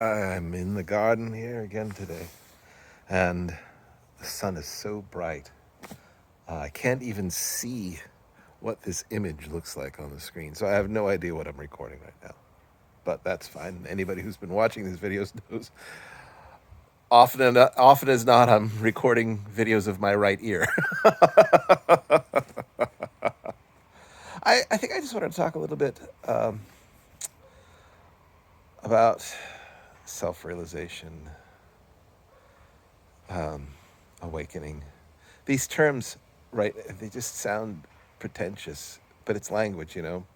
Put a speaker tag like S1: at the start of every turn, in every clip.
S1: I'm in the garden here again today, and the sun is so bright. I can't even see what this image looks like on the screen, so I have no idea what I'm recording right now. But that's fine. Anybody who's been watching these videos knows often as not, I'm recording videos of my right ear. I think I just wanted to talk a little bit about self realization, awakening. These terms, right, they just sound pretentious, but it's language, you know?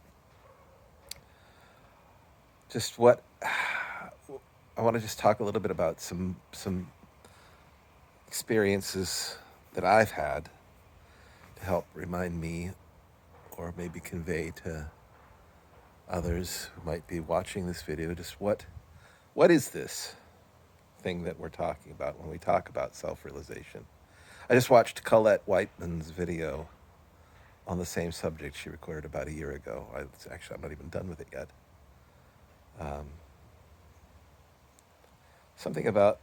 S1: Just what I want to just talk a little bit about some experiences that I've had to help remind me or maybe convey to others who might be watching this video just what is this thing that we're talking about when we talk about self-realization. I just watched Colette Whiteman's video on the same subject she recorded about a year ago. I'm not even done with it yet. Um, Something about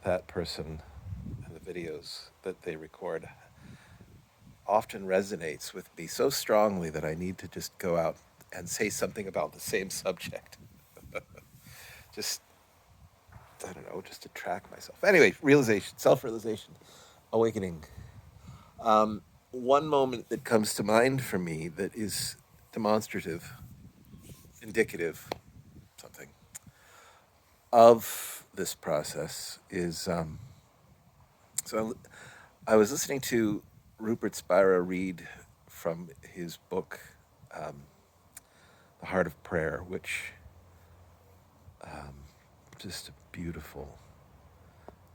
S1: that person and the videos that they record often resonates with me so strongly that I need to just go out and say something about the same subject. Just, I don't know, just to track myself. Anyway, realization, self realization, awakening. One moment that comes to mind for me that is demonstrative, indicative, something of this process is so I was listening to Rupert Spira read from his book, um, The Heart of Prayer, which just a beautiful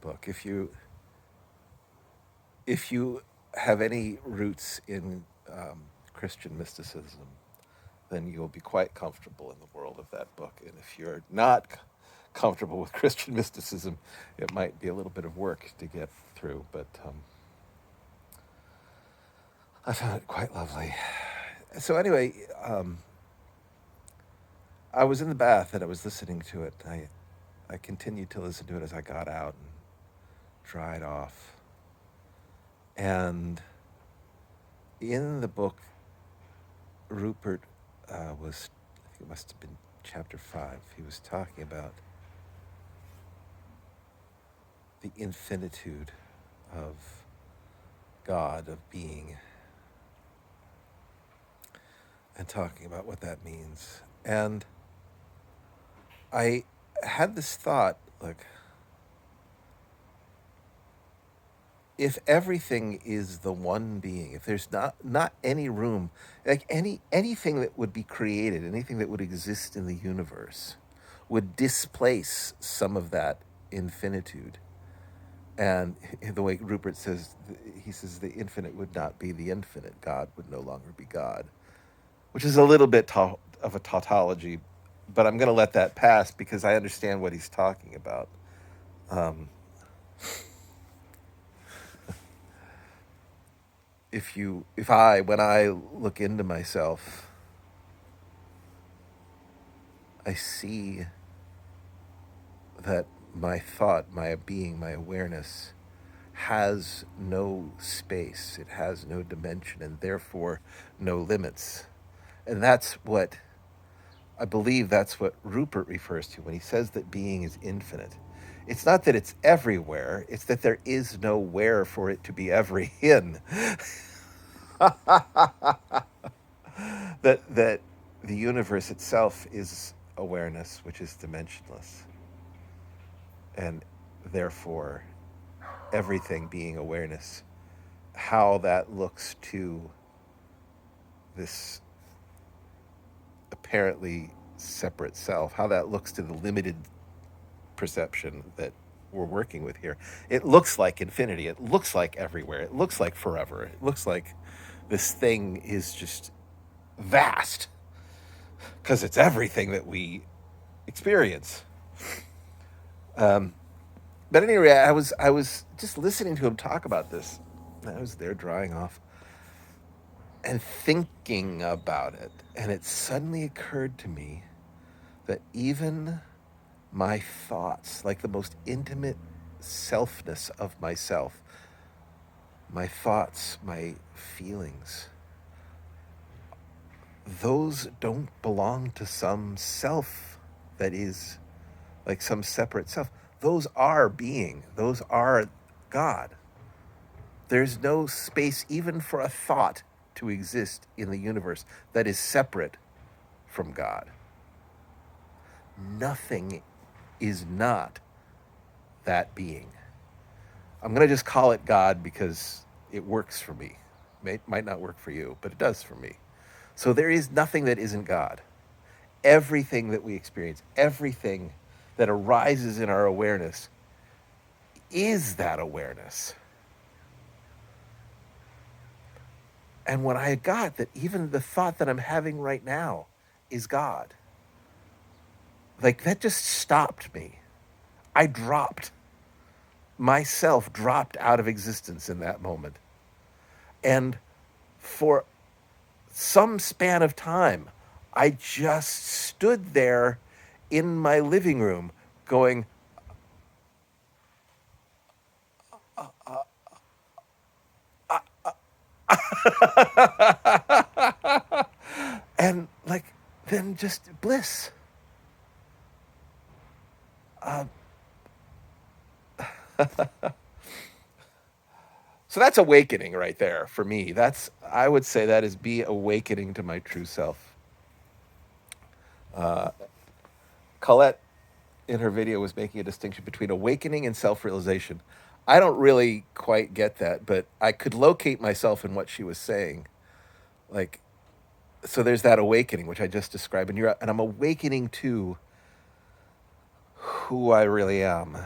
S1: book. If you have any roots in Christian mysticism, then you'll be quite comfortable in the world of that book. And if you're not comfortable with Christian mysticism, it might be a little bit of work to get through. But I found it quite lovely. So anyway, I was in the bath and I was listening to it. I continued to listen to it as I got out and dried off. And in the book, Rupert I think it must have been chapter 5, he was talking about the infinitude of God, of being, and talking about what that means. And I had this thought, like, if everything is the one being, if there's not any room, like anything that would be created, anything that would exist in the universe, would displace some of that infinitude. And the way Rupert says, he says the infinite would not be the infinite. God would no longer be God, which is a little bit of a tautology, but I'm going to let that pass because I understand what he's talking about. Um, when I look into myself, I see that my thought, my being, my awareness has no space, it has no dimension, and therefore no limits. And I believe that's what Rupert refers to when he says that being is infinite. It's not that it's everywhere, it's that there is nowhere for it to be ever in. That the universe itself is awareness, which is dimensionless, and therefore everything being awareness. How that looks to this apparently separate self, how that looks to the limited perception that we're working with here. It looks like infinity. It looks like everywhere. It looks like forever. It looks like this thing is just vast because it's everything that we experience. Um, but anyway, I was just listening to him talk about this. I was there drying off and thinking about it, and it suddenly occurred to me that even my thoughts, like the most intimate selfness of myself, my thoughts, my feelings, those don't belong to some self that is like some separate self. Those are being, those are God. There's no space even for a thought to exist in the universe that is separate from God. Nothing is not that being. I'm going to just call it God because it works for me. It might not work for you, but it does for me. So there is nothing that isn't God. Everything that we experience, everything that arises in our awareness is that awareness. And when I got that even the thought that I'm having right now is God, like that just stopped me. I dropped, myself dropped out of existence in that moment. And for some span of time, I just stood there in my living room going, and like, then just bliss. So that's awakening right there for me. That's, I would say that is be awakening to my true self. Colette in her video was making a distinction between awakening and self-realization. I don't really quite get that, but I could locate myself in what she was saying. Like, so there's that awakening which I just described, and I'm awakening to who I really am,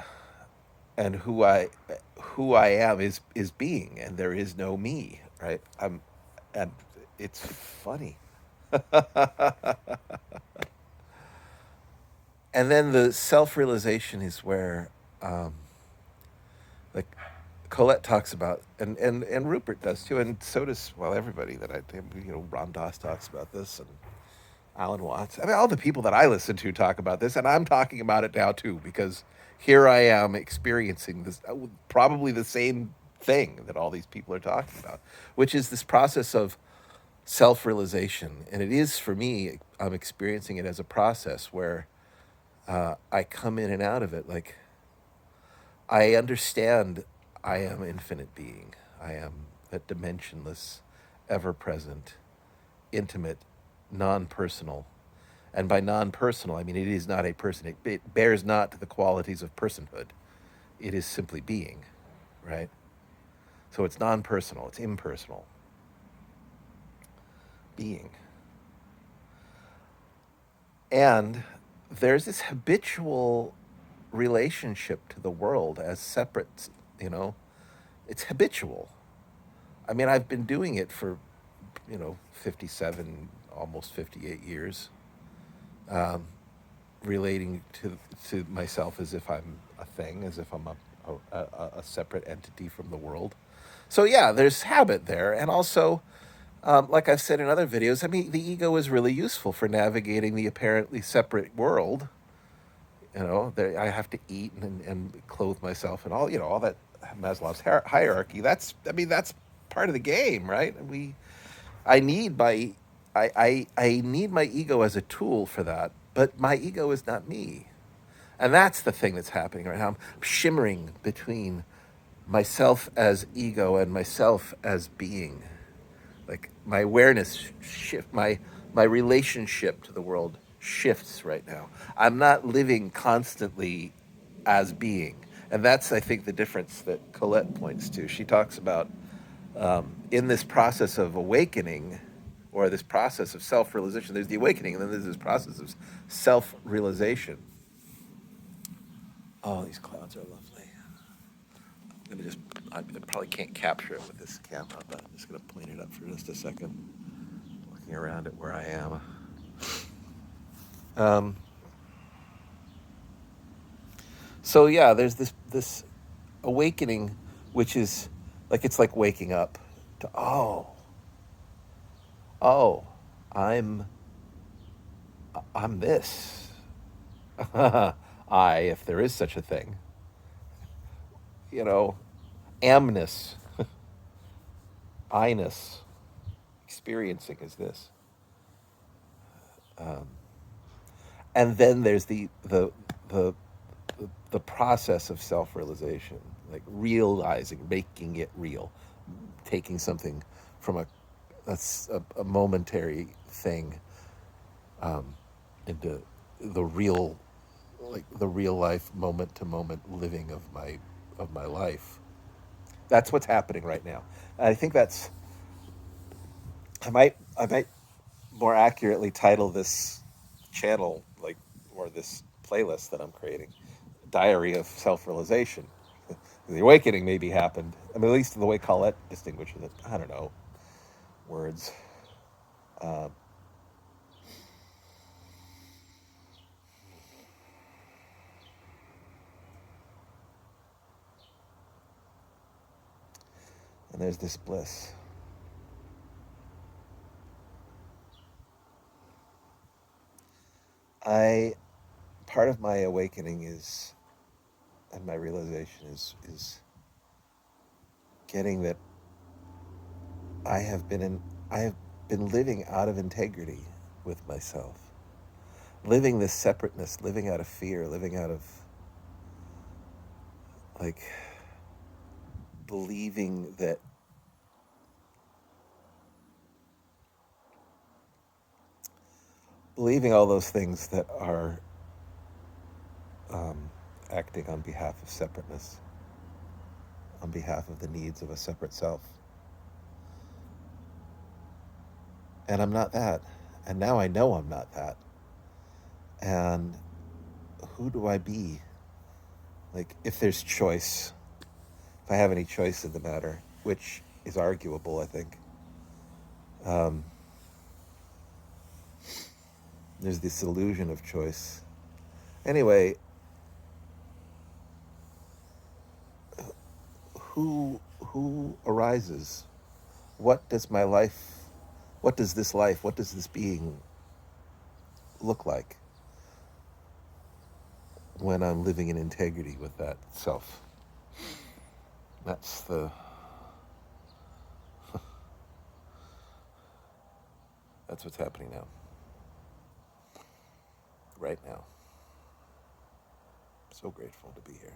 S1: and who I am is being, and there is no me, right? And it's funny. And then the self-realization is where, like Colette talks about, and Rupert does too, and so does, well, everybody that Ron Doss talks about this, and Alan Watts. I mean, all the people that I listen to talk about this, and I'm talking about it now too because here I am experiencing this, probably the same thing that all these people are talking about, which is this process of self-realization, and it is for me. I'm experiencing it as a process where I come in and out of it. Like I understand I am infinite being. I am that dimensionless, ever present, intimate, non personal. And by non personal, I mean it is not a person. It bears not the qualities of personhood. It is simply being, right? So it's non personal, it's impersonal. Being. And there's this habitual relationship to the world as separate, you know, it's habitual. I mean, I've been doing it for, 57, almost 58 years, relating to myself as if I'm a thing, as if I'm a separate entity from the world. So yeah, there's habit there, and also, like I've said in other videos, I mean, the ego is really useful for navigating the apparently separate world. I have to eat and clothe myself and all that Maslow's hierarchy. That's part of the game, right? I need my, I need my ego as a tool for that, but my ego is not me, and that's the thing that's happening right now. I'm shimmering between myself as ego and myself as being. Like my awareness shift, my relationship to the world shifts right now. I'm not living constantly as being, and that's, I think, the difference that Colette points to. She talks about, in this process of awakening, or this process of self-realization, there's the awakening, and then there's this process of self-realization. Oh, these clouds are lovely. I probably can't capture it with this camera, but I'm just gonna point it up for just a second, looking around at where I am. Um, so yeah, there's this awakening, which is like, it's like waking up to, oh, I'm I'm this. I, if there is such a thing, you know, amness, I-ness, experiencing is this. Um, and then there's the the process of self-realization, like realizing, making it real, taking something from a momentary thing into the real, like the real life, moment to moment living of my life. That's what's happening right now. I think that's I might more accurately title this channel, like, or this playlist that I'm creating, Diary of Self Realization. The awakening maybe happened. I mean, at least the way Colette distinguishes it. I don't know words. Um, and there's this bliss. I Part of my awakening is, and my realization is getting that I have been living out of integrity with myself, living this separateness, living out of fear, living out of, like, believing that, believing all those things that are um, acting on behalf of separateness, on behalf of the needs of a separate self. And I'm not that. And now I know I'm not that. And who do I be? Like, if there's choice, if I have any choice in the matter, which is arguable, I think. Um, there's this illusion of choice. Anyway, who arises? What does my life? What does this life? What does this being look like when I'm living in integrity with that self? That's the that's what's happening now, right now. So grateful to be here.